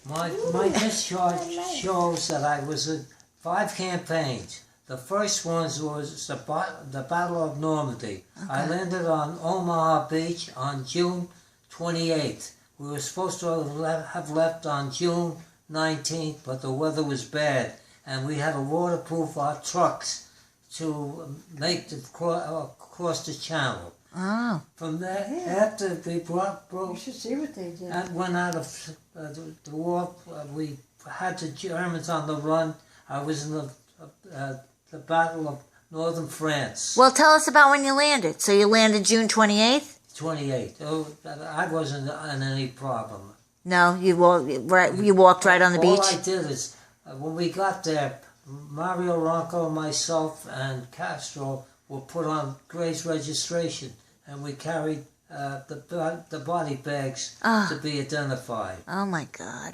My discharge shows that I was in 5 campaigns. The first one was the Battle of Normandy. Okay. I landed on Omaha Beach on June 28th. We were supposed to have left on June 19th, but the weather was bad, and we had to waterproof our trucks to make the cross the channel. Oh. From there, after we broke, You should see what they did. and went out of the war, we had the Germans on the run. I was in the Battle of Northern France. Well, tell us about when you landed. So you landed June 28th? 28. Oh, I wasn't in any problem. No, you walked right on the beach? All I did is, when we got there, Mario Ronco, myself, and Castro were put on Gray's registration, and we carried the body bags to be identified. Oh, my God.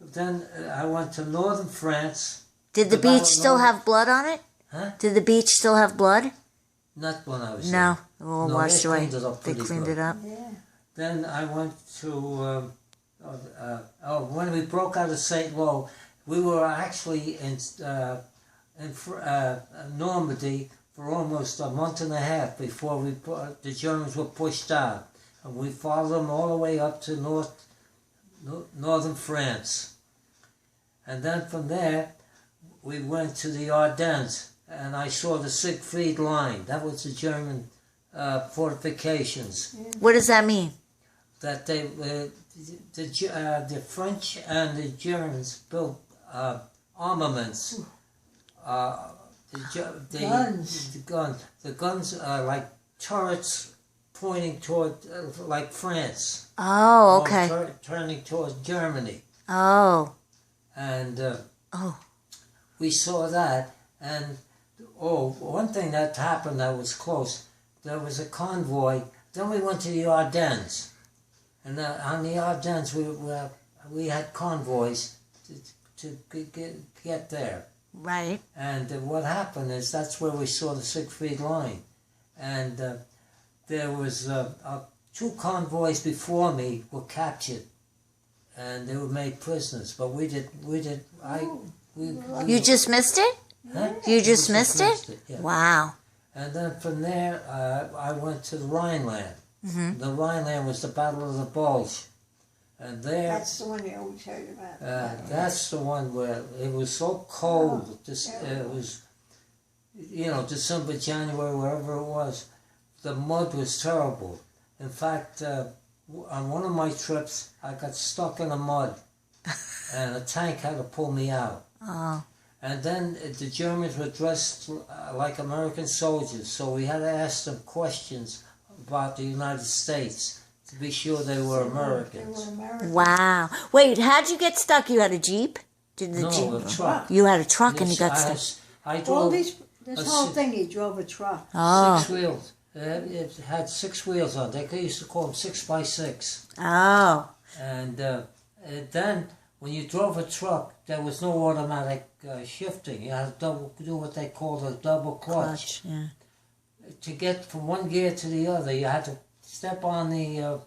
Then I went to northern France. Did the beach still have blood on it? Huh? Did the beach still have blood? Not when I was No, there. it all No, washed they away. cleaned it up They pretty cleaned good. it up. Yeah. Then I went to, when we broke out of St. Lo, we were actually in Normandy for almost a month and a half before the Germans were pushed out. And we followed them all the way up to northern France. And then from there, we went to the Ardennes, and I saw the Siegfried Line. That was the German fortifications. What does that mean? That the French and the Germans built armaments. Guns. The guns are like turrets pointing toward, like France. Oh, okay. Turning towards Germany. Oh. And we saw that. And one thing that happened that was close, there was a convoy. Then we went to the Ardennes. And on the Ardennes, we had convoys to get there. Right. And what happened is that's where we saw the Siegfried Line. And there was 2 convoys before me were captured, and they were made prisoners. But we You just missed it? Huh? You just missed it? Yeah. Wow. And then from there, I went to the Rhineland. Mm-hmm. The Rhineland was the Battle of the Bulge. And there, That's the one you always heard about. that's the one where it was so cold. It was, December, January, wherever it was. The mud was terrible. In fact, on one of my trips, I got stuck in the mud, and a tank had to pull me out. Oh. And then the Germans were dressed like American soldiers, so we had to ask them questions about the United States to be sure they were Americans. They were Americans. Wow. Wait, how'd you get stuck? You had a Jeep? Did the No, Jeep? a truck. You had a truck and you Yes, got stuck. I All drove this a whole si- thing, he drove a truck. Oh. 6 wheels. It had 6 wheels on it. They used to call them 6x6. Oh. And then when you drove a truck, there was no automatic shifting. You had to do what they called a double clutch. Yeah. To get from one gear to the other, you had to step on the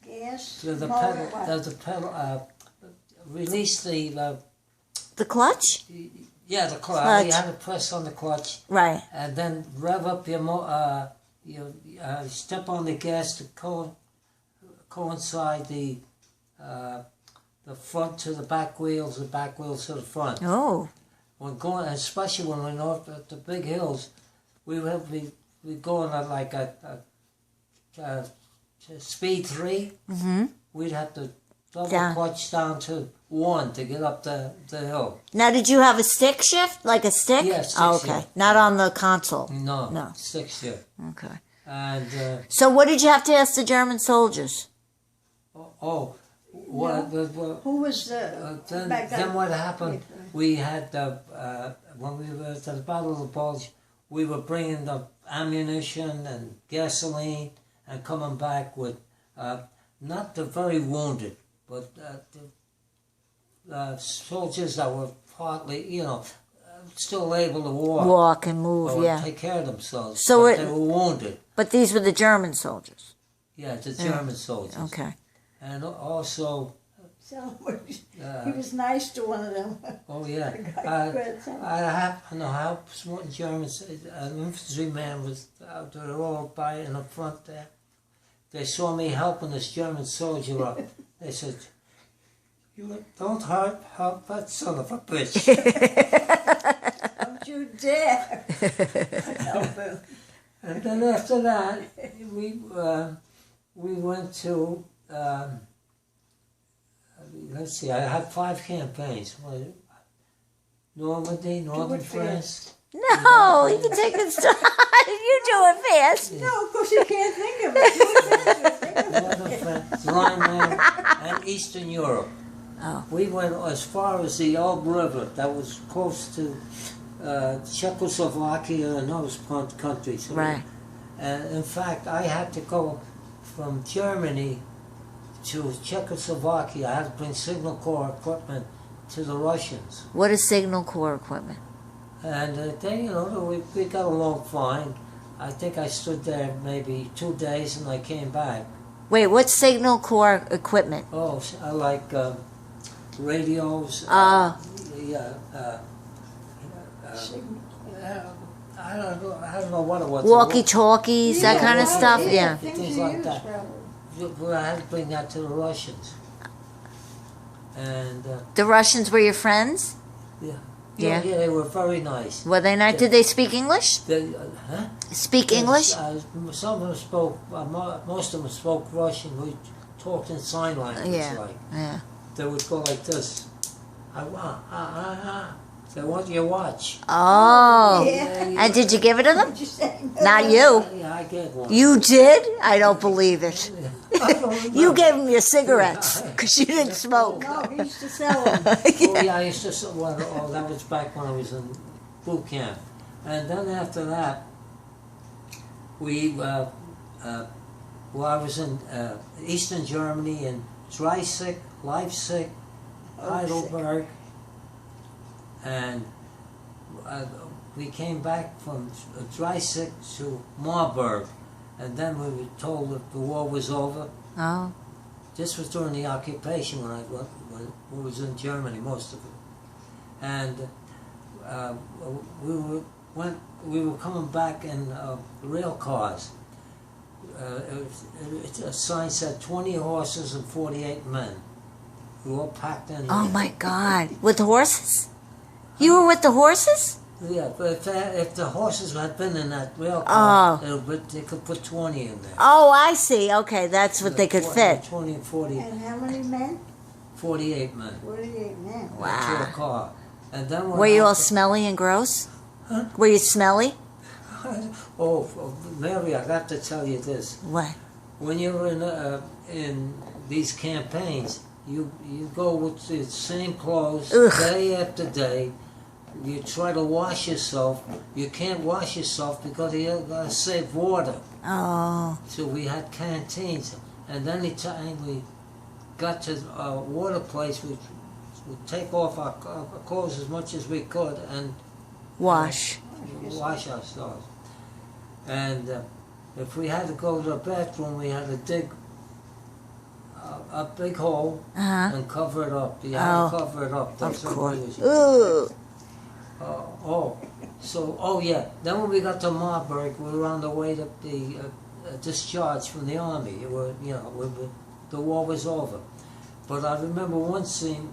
Gas. the motor, pedal, the pedal, release the The clutch? the clutch. Clutch. You had to press on the clutch, Right. and then rev up your step on the gas to coincide the front to the back wheels, the back wheels to the front. Oh. When going, especially when we're north at the big hills, we going at like a speed 3. Mm-hmm. We'd have to double Down. clutch down to 1 to get up the hill. Now, did you have a stick shift? Like a stick? Yes. Oh, okay. Not on the console. No. 6 year. Okay. And So what did you have to ask the German soldiers? What? Who was Then back then? what happened? We had when we were at the Battle of the Bulge, we were bringing the ammunition and gasoline and coming back with not the very wounded, but soldiers that were partly, still able to Walk and move, or yeah. take care of themselves. So but they were wounded. But these were the German soldiers. Yeah, the German soldiers. Okay. and also, So he uh, was nice to one of them. oh yeah, Good, so- I happen to know how smart Germans, an infantryman was out there all by in the front there. They saw me helping this German soldier up. They said, "You don't help that son of a bitch." Don't you dare help him. And then after that, we went to, let's see, I had 5 campaigns. Normandy, Northern it fast. France. No, you can take it slow. You do it fast. No, of course you can't think of it. Northern France, Rhineland, and Eastern Europe. Oh. We went as far as the Elbe River, that was close to Czechoslovakia and those countries. Right. In fact, I had to go from Germany to Czechoslovakia. I had to bring Signal Corps equipment to the Russians. What is Signal Corps equipment? And they, we got along fine. I think I stood there maybe 2 days and I came back. Wait, what's Signal Corps equipment? Oh, I like radios. Oh, Yeah. I don't know what it was. walkie-talkies, that kind of Yeah, stuff? yeah. Yeah. Things like that. But I had to bring that to the Russians. And The Russians were your friends? yeah, Yeah. they were very nice. Were they not? Did they speak English? They, huh? Speak English? Some of them spoke. Most of them spoke Russian. We talked in sign language. Yeah. Like Yeah. they would go like this. They want your watch. Oh. Yeah. And did you give it to them? What'd you say? Not you. Yeah, I gave one. You did? I don't believe it. I don't remember. You gave them your cigarettes because you didn't smoke. No, he used to sell them. Oh yeah, I used to. Well, that was back when I was in boot camp, and then after that, we. Well, I was in Eastern Germany in Dreisig, Leipzig, Heidelberg, and we came back from Dreisig to Marburg, and then we were told that the war was over. Oh. This was during the occupation when we was in Germany, most of it, and we were coming back in rail cars. A sign said 20 horses and 48 men. We were all packed in. Oh my God. With the horses? You were with the horses? Yeah, but if the horses had been in that rail Oh. car, they could put 20 in there. Oh, I see. Okay, that's what they could fit. 20 and 40, And how many men? 48 men. 48 men. To a Wow. car. And then what Were you all happened- smelly and gross? Huh? Were you smelly? Oh, Mary, I got to tell you this. What? When you're in these campaigns, you go with the same clothes Ugh. day after day. You try to wash yourself. You can't wash yourself because you got to save water. Oh. So we had canteens, and anytime we got to a water place, we'd take off our clothes as much as we could and Wash. wash ourselves. And if we had to go to the bathroom, we had to dig a big hole Uh-huh. and cover it up. You had Oh. to cover it up. Of That's what course. we was- Ooh. Oh yeah. Then when we got to Marburg, we were on the way to the discharge from the army. The war was over. But I remember one scene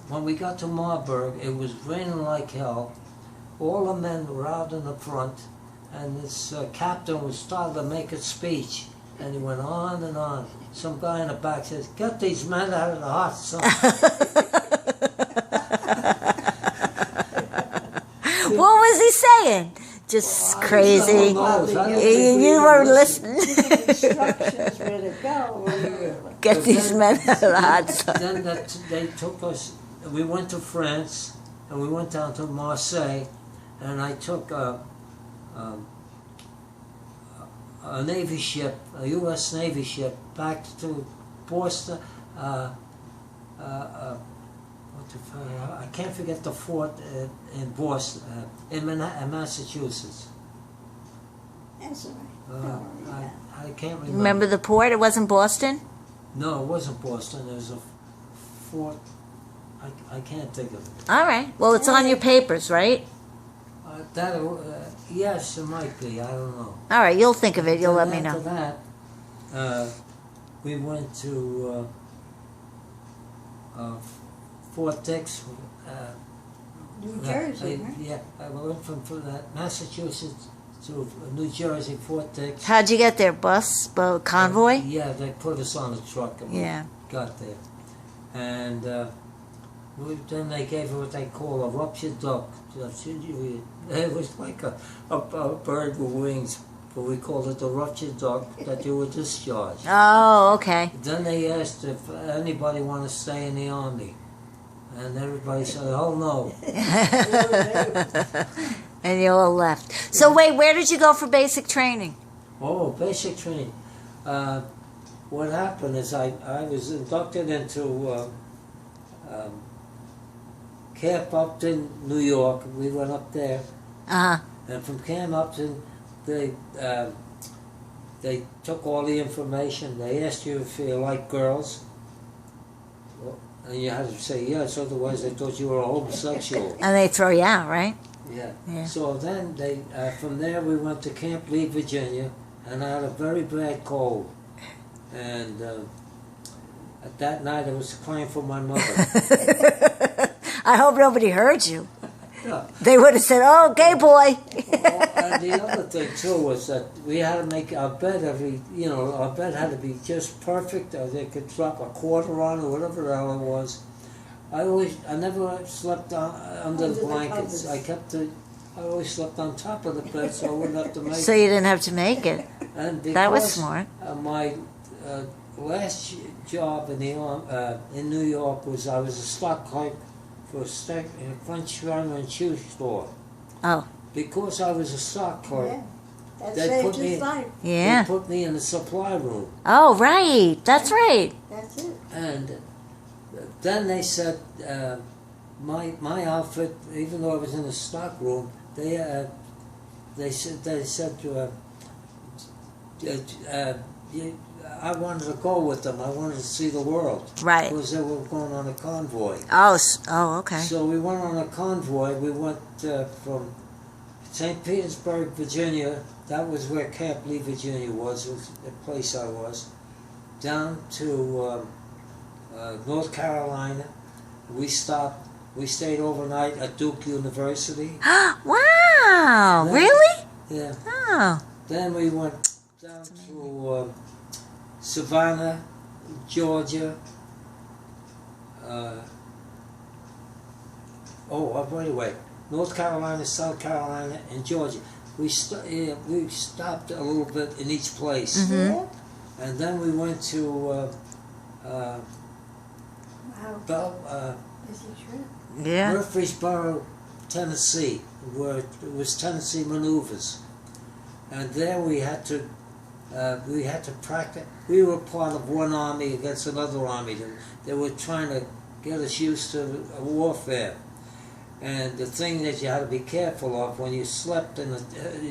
when we got to Marburg. It was raining like hell. All the men were out in the front, and this captain was starting to make a speech, and he went on and on. Some guy in the back says, "Get these men out of the hot sun." What was he saying? Just crazy. You were listening. Instructions where to go. Get these men out of the hot sun. Then they took us. We went to France, and we went down to Marseille, and I took a Navy ship, a U.S. Navy ship, back to Boston. I can't forget the fort in Boston, in Massachusetts. That's all right. Don't worry about it. I can't remember. Remember the port? It wasn't Boston? No, it wasn't Boston. It was a fort. I can't think of it. All right. Well, it's on your papers, right? Yes, it might be. I don't know. All right. You'll think of it. You'll let Then me after know. that, we went to Fort Dix. New Jersey, right? Yeah, I went from Massachusetts to New Jersey, Fort Dix. How'd you get there? Bus, boat, convoy? Yeah, they put us on a truck and Yeah. we got there. And then they gave us what they call a ruptured duck. It was like a bird with wings, but we called it the ruptured duck that you were discharged. Oh, okay. Then they asked if anybody wanted to stay in the army. And everybody said, oh no. And you all left. So wait, where did you go for basic training? Oh, basic training. What happened is I was inducted into Camp Upton, New York. We went up there. Uh-huh. And from Camp Upton, they took all the information. They asked you if you like girls. And you had to say yes, otherwise they thought you were a homosexual. And they throw you out, right? Yeah. Yeah. So then from there we went to Camp Lee, Virginia, and I had a very bad cold. And at that night I was crying for my mother. I hope nobody heard you. Yeah. They would have said, "Oh, gay boy." And the other thing too was that we had to make our bed our bed had to be just perfect, or they could drop a quarter on or whatever the hell it was. I never slept under the blankets. covers. I always slept on top of the bed so I wouldn't have to make So you didn't have to make it. And That was because, smart. My last job in New York was I was a stock clerk for a French and shoe store. Oh. Because I was a stock clerk, Yeah. That They saved put me- his life. Yeah. they put me in the supply room. Oh, right. That's right. That's it. And then they said my outfit, even though I was in the stock room, they said I wanted to go with them. I wanted to see the world Right. because they were going on a convoy. Oh, okay. So we went on a convoy. We went from St. Petersburg, Virginia. That was where Camp Lee, Virginia was the place I was. Down to North Carolina. We stayed overnight at Duke University. Wow. Then- Really? Yeah. Oh. Then we went down to Savannah, Georgia. By the way, North Carolina, South Carolina, and Georgia. We stopped a little bit in each place, Yeah. and then we went to Wow. Busy trip. Yeah. Murfreesboro, Tennessee, where it was Tennessee Maneuvers, and there we had to practice. We were part of one army against another army. They were trying to get us used to warfare. And the thing that you had to be careful of when you slept in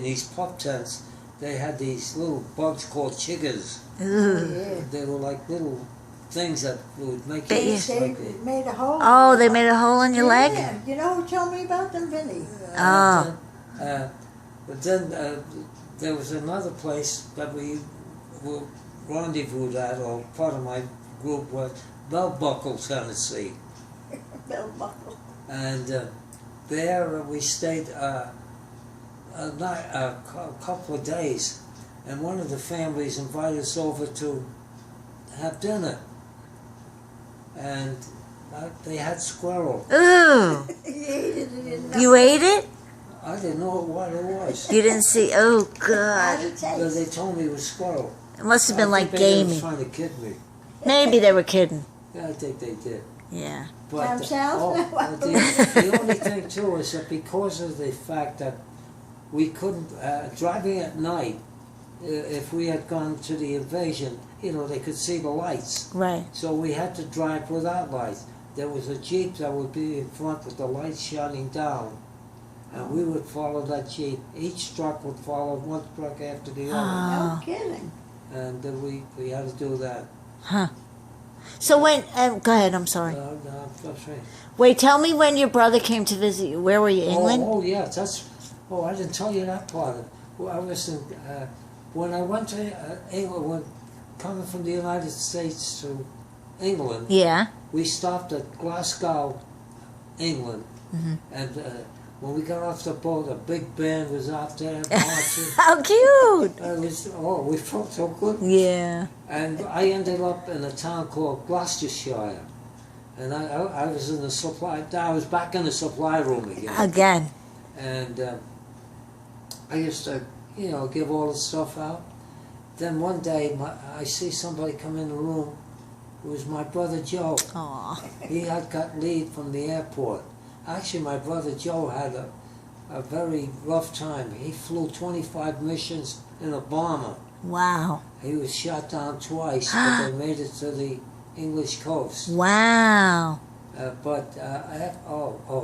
these pup tents, they had these little bugs called chiggers. Ooh. Yeah. They were like little things that would make They- you They like made a hole. Oh, they made a hole in your leg? Yeah. You know who told me about them, Vinny? Oh. But then there was another place that we were rendezvoused at, or part of my group was Bell Buckle, Tennessee. Bell buckle. And there we stayed a couple of days, and one of the families invited us over to have dinner, and they had squirrel. Ooh. He ate it and didn't know. You ate it? I didn't know what it was. You didn't see? Oh, How God. did it So taste? they told me it was squirrel. It must have been I like think they were gamey. trying to kid me. Maybe they were kidding. Yeah, I think they did. Yeah. But Down south? but the only thing too is that because of the fact that we couldn't driving at night, if we had gone to the invasion, they could see the lights. Right. So we had to drive without lights. There was a Jeep that would be in front with the lights shining down, and we would follow that Jeep. Each truck would follow one truck after the other, Oh. No kidding. and we had to do that. Huh. So when, go ahead, I'm sorry. No, that's right. Wait, tell me when your brother came to visit you. Where were you, England? Oh, yeah, that's. Oh, I didn't tell you that part of it. Well, I was in, when I went to England, coming from the United States to England, Yeah. we stopped at Glasgow, England, and when we got off the boat, a big band was out there marching. How cute! We felt so good. Yeah. And I ended up in a town called Gloucestershire. And I was in the supply, I was back in the supply room again. Again. And I used to, give all the stuff out. Then one day, I see somebody come in the room. It was my brother Joe. Aw. He had got leave from the airport. Actually, my brother Joe had a very rough time. He flew 25 missions in a bomber. Wow. He was shot down twice, but they made it to the English coast. Wow.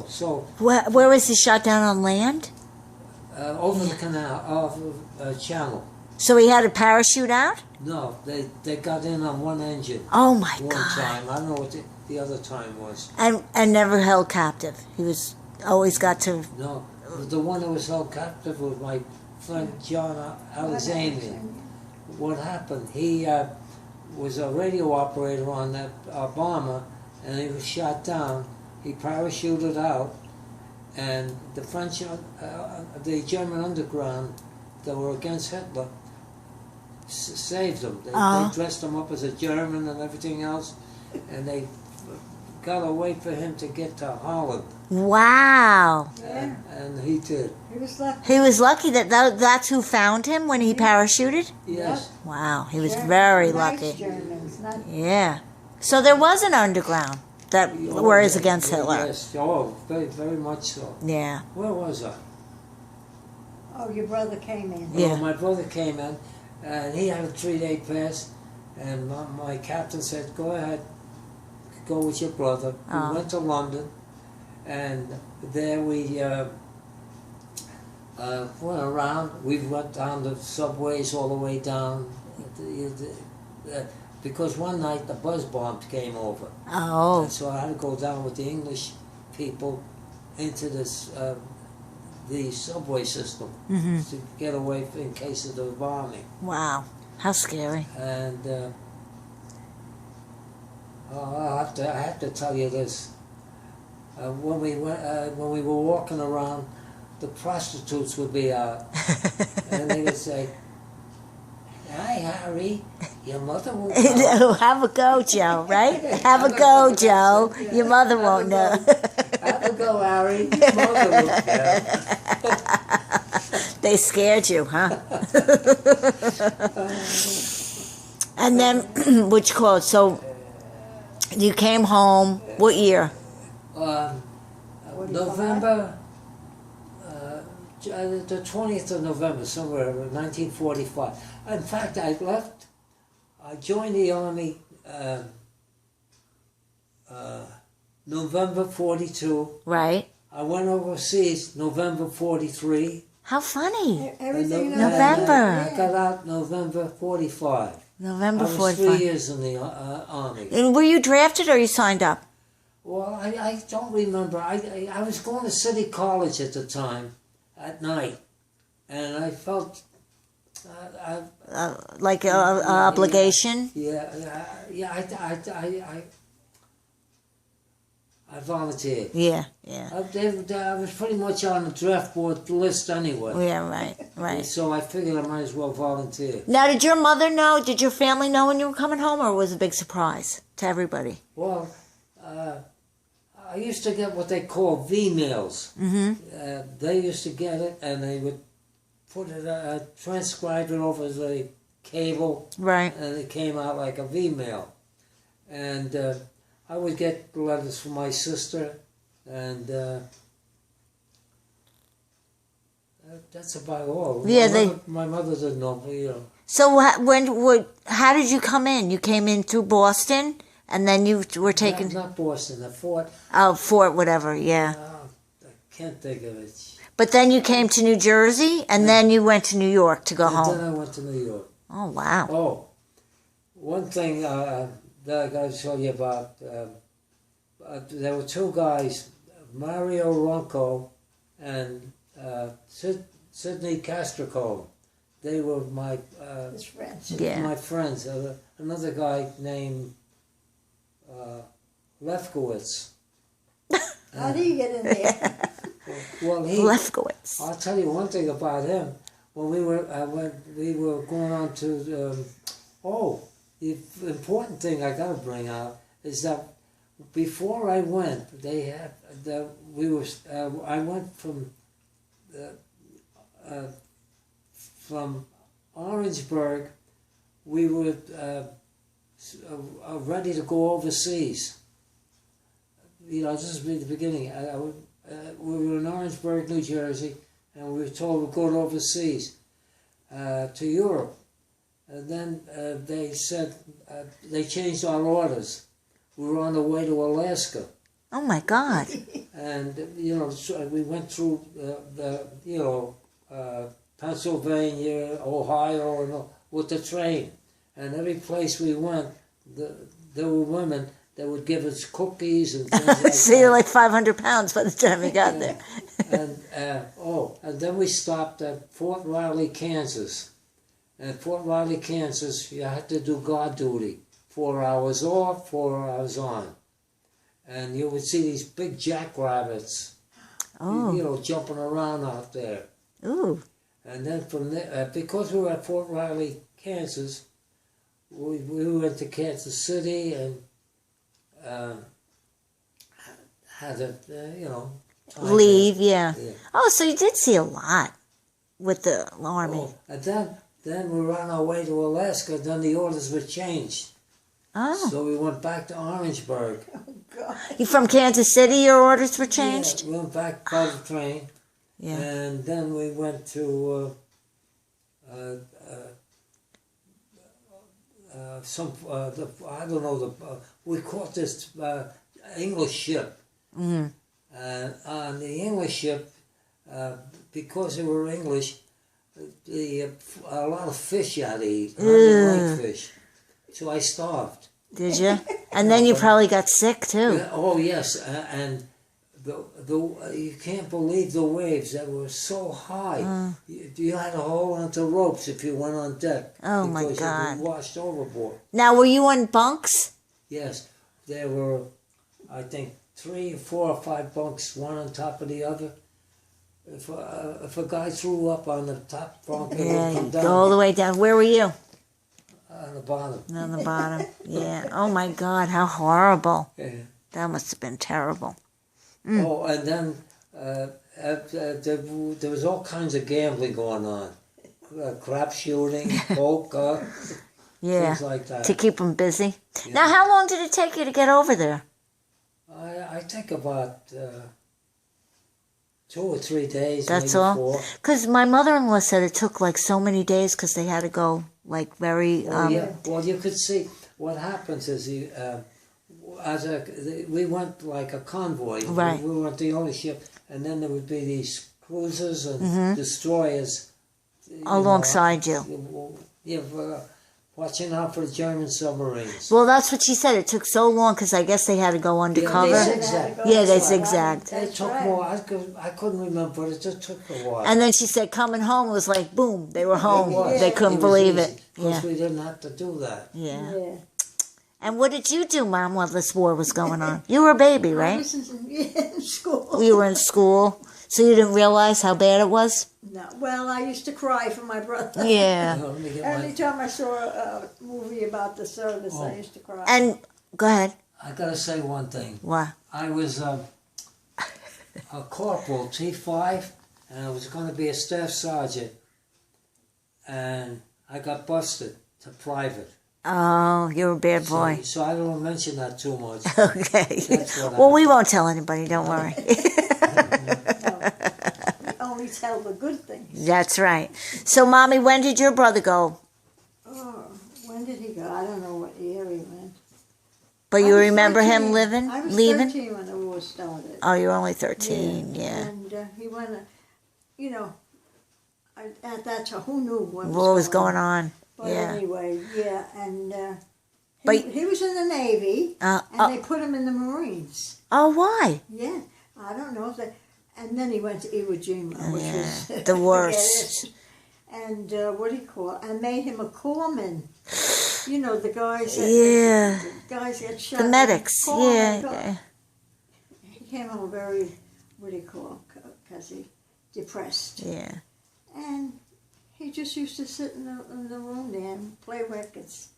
So Where was he shot down on land? over the canal, channel. So he had a parachute out? No, they got in on one engine Oh my one God. time. I don't know what the other time was. And never held captive. He was always got to. No, the one that was held captive was my friend John Alexander. What happened? He was a radio operator on that bomber, and he was shot down. He parachuted out, and the French, the German underground that were against Hitler, saved him. They dressed him up as a German and everything else, and they got to wait for him to get to Holland. Wow. And he did. He was lucky. He was lucky that's who found him when he parachuted? Yes. Wow. He was very Nice lucky. Germans, not Yeah. So there was an underground that was against Hitler. Yes. Oh, very, very much so. Yeah. Where was I? Oh, your brother came in. Yeah. Well, my brother came in, and he had a 3-day pass, and my captain said, go ahead, go with your brother. We went to London, and there we went around. We went down the subways all the way down, because one night the buzz bombs came over. Oh. And so I had to go down with the English people into this the subway system to get away in case of the bombing. Wow. How scary. And I have to tell you this. When we were walking around, the prostitutes would be out, and they would say, "Hi, Harry, your mother won't know." Have a go, Joe, right? Have a go, Joe. Your mother won't know. Have a go, Harry. Your mother won't know. They scared you, huh? And then, which quote? So, you came home, what year? November, the 20th of November, somewhere, 1945. In fact, I joined the Army November 42. Right. I went overseas November 43. How funny. Everything And November. I got out November 45. November I was 45. 3 years in the Army. And were you drafted or you signed up? Well, I don't remember. I was going to City College at the time, at night, and I felt Like an obligation? I volunteered. Yeah. I was pretty much on the draft board list anyway. Yeah, right. So I figured I might as well volunteer. Now, did your mother know, did your family know when you were coming home, or was it a big surprise to everybody? Well, I used to get what they call V-mails. Mm-hmm. They used to get it, and they would put it, transcribe it over the cable, Right. and it came out like a V-mail. And I would get letters from my sister, and that's about all. Yeah, my mother didn't know, So how did you come in? You came in through Boston, and then you were taken... Not Boston, the Fort. Oh, Fort whatever, yeah. I can't think of it. But then you came to New Jersey, and then you went to New York to go And home. then I went to New York. Oh, wow. Oh, one thing that I got to tell you about. There were two guys, Mario Ronco and Sidney Castricone. They were my His friends. Yeah. my friends. Another guy named Lefkowitz. How do you get in there? Well, Lefkowitz. I'll tell you one thing about him. When we were going on to the important thing I got to bring out is that before I went, they had I went from Orangeburg. We were ready to go overseas. You know, this is the beginning. We were in Orangeburg, New Jersey, and we were told we're going overseas to Europe. And then they said they changed our orders. We were on the way to Alaska, Oh my God. and you know, so we went through Pennsylvania, Ohio, and with the train. And every place we went, there were women that would give us cookies and things like So that. you're like 500 pounds by the time you got there. And then we stopped at Fort Riley, Kansas. And at Fort Riley, Kansas, you had to do guard duty. 4 hours off, 4 hours on. And you would see these big jackrabbits, Oh. you know, jumping around out there. Ooh. And then from there, because we were at Fort Riley, Kansas, we went to Kansas City and had a, time Leave, yeah. there. Yeah. Oh, so you did see a lot with the army. Oh, and then we were on our way to Alaska, then the orders were changed. Oh. So we went back to Orangeburg. Oh, God. You from Kansas City, your orders were changed? Yeah, we went back by the train. Yeah. And then we went to we caught this English ship. Mm. And on the English ship, because they were English, a lot of fish you had to eat. I didn't like fish. So I starved. Did you? And then you probably got sick too. Yeah, oh yes, and you can't believe the waves that were so high. You had to hold onto ropes if you went on deck. Oh, my because God. you'd be washed overboard. Now, were you on bunks? Yes, there were, I think, 3, 4, or 5 bunks, one on top of the other. If a guy threw up on the top bunk, it Yeah, would come you down go all the way down. Where were you? on the bottom. On the bottom. Yeah. Oh my God, how horrible. Yeah. That must have been terrible. Oh, and then there was all kinds of gambling going on. Crap shooting, poker, Yeah. things like that. To keep them busy. Yeah. Now, how long did it take you to get over there? I think about 2 or 3 days. That's maybe all? 4. Because my mother-in-law said it took like so many days because they had to go like very... Oh yeah. Well, you could see what happens is we went like a convoy. Right. We weren't the only ship, and then there would be these cruisers and destroyers you know, alongside you. Yeah, watching out for the German submarines. Well, that's what she said. It took so long because I guess they had to go undercover. Yeah, they zigzagged. Yeah, they That's right. zigzagged. It That's took right. more. I couldn't remember, but it just took a while. And then she said coming home was like, boom, they were home. It was. They couldn't believe it. Because Yeah, we didn't have to do that. yeah. Yeah. And what did you do, Mom, while this war was going on? You were a baby, I right? was in school. You were in school, so you didn't realize how bad it was? No. Well, I used to cry for my brother. Yeah. Let me get Every my, time I saw a movie about the service, I used to cry. And, go ahead. I gotta say one thing. What? I was a corporal, T5, and I was going to be a staff sergeant. And I got busted to private. Oh, you're a bad boy. So I don't mention that too much. Okay. That's what Well, we won't tell anybody, don't worry. We only tell the good things. That's right. So, Mommy, when did your brother go? Oh, when did he go? I don't know what year he went. But I you was remember 13. him living, I was leaving? 13 when the war started. Oh, you're only 13, yeah. And he went, you know, at that time, who knew what What was going on? But Yeah. anyway, yeah, and But He was in the Navy, and oh, they put him in the Marines. oh, why? Yeah, I don't know if they. And then he went to Iwo Jima, which was The worst. And what do you call it? I made him a corpsman. You know, the guys that the guys get shot. The medics. Corpsman. Yeah. He came home very, what do you call it? Because he depressed. Yeah. And he just used to sit in the room there and play records.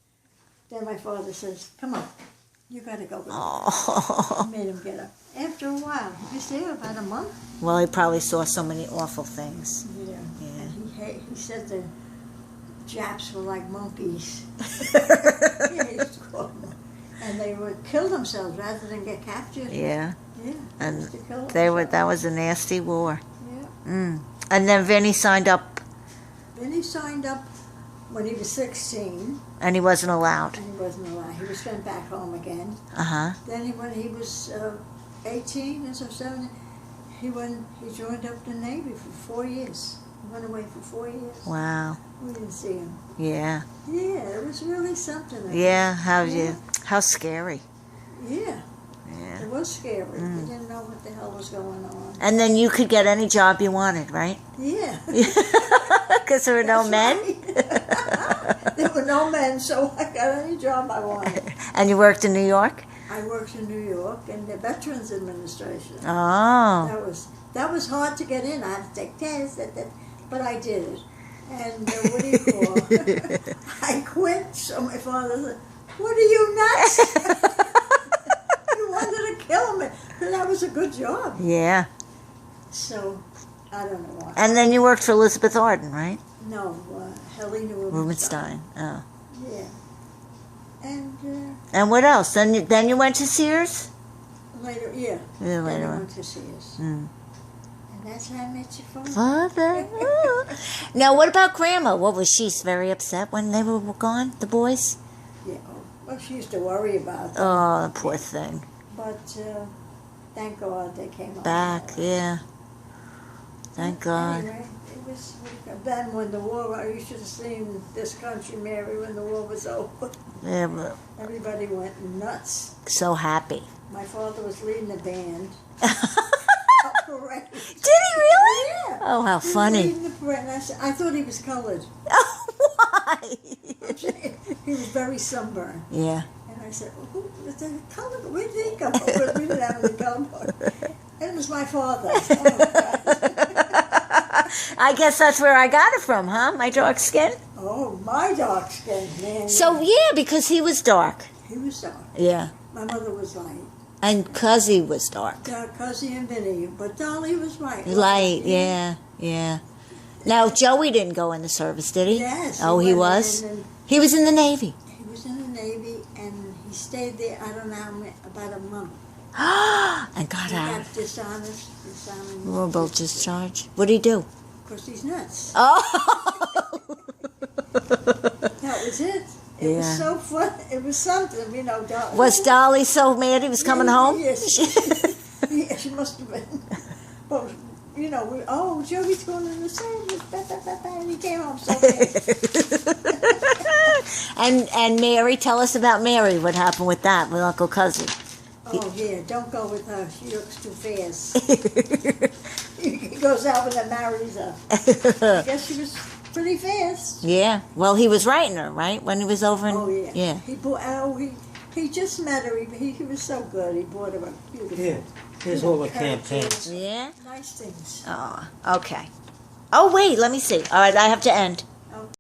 Then my father says, "Come on, you got to go." Oh. Made him get up. After a while, he was there about a month. Well, he probably saw so many awful things. Yeah. Yeah. And he said the Japs were like monkeys. Yeah, he used to call them. And they would kill themselves rather than get captured. Yeah. Yeah. And used to kill they were. themselves. That was a nasty war. Yeah. Mm. And then Vinny signed up, Then he signed up when he was 16, and he wasn't allowed. and he wasn't allowed. He was sent back home again. Uh-huh. Then when he was 18 or so, 17, he joined up the Navy for 4 years. He went away for 4 years. Wow. We didn't see him. Yeah. Yeah, it was really something. Yeah. How scary. Yeah, Yeah. it was scary. We didn't know what the hell was going on. And then you could get any job you wanted, right? Yeah. Because there were no That's men. right. There were no men, so I got any job I wanted. And you worked in New York? I worked in New York in the Veterans Administration. Oh. That was hard to get in. I had to take tests, but I did it. And what do you call it? I quit. So my father said, "What are you nuts? You wanted to kill me." But that was a good job. Yeah. So I don't know why. And then you worked for Elizabeth Arden, right? No, Helena Rubenstein. Oh. Yeah. And And what else? Then you went to Sears? later, yeah. Yeah, Then later I on. went to see us. Mm. And that's how I met your father. Father. Now, what about Grandma? What was she very upset when they were gone, the boys? Yeah. Well, she used to worry about them. Oh, the poor thing. But thank God they came Back, yeah. Thank God. Anyway, it was then when the war. You should have seen This Country, Mary, when the war was over. They were Everybody went nuts. so happy. My father was leading the band. Parade. Did he really? Yeah. Oh, how He was funny. leading the parade, and I thought he was colored. Oh, why? He was very sunburned. Yeah. And I said, "Who is the color? Where did he come from?" But we didn't have any color. And it was my father. Oh, I guess that's where I got it from, huh? My dark skin? oh, my dark skin, man. So, yeah, because he was dark. He was dark. Yeah. My mother was light. And Cuzzy was dark. Cousin and Vinny. But Dolly was white. Light, yeah, yeah. Now, Joey didn't go in the service, did he? Yes. Oh, he went was? in and He was in the Navy. he was in the Navy, and he stayed there, I don't know how many, about a month. And got He out. got dishonest. Verbal discharge. What did he do? Of course, he's nuts. Oh! That was it. It Yeah. was so fun. It was something, you know. Dolly. Was Dolly so mad he was coming home? Yes. Yeah, she must have been. But, you know, Joey's going to the service. And he came home so fast. And Mary, tell us about Mary. What happened with that, with Uncle Cuzzy? Oh, yeah, don't go with her. She looks too fast. He goes out with her, marries her. I guess she was pretty fast. Yeah. Well, he was writing her, right? When he was over in... Oh, yeah. Yeah. He just met her. He was so good. He bought her a beautiful... Here, here's all the campaigns. Yeah? Nice things. Oh, okay. Oh, wait, let me see. All right, I have to end.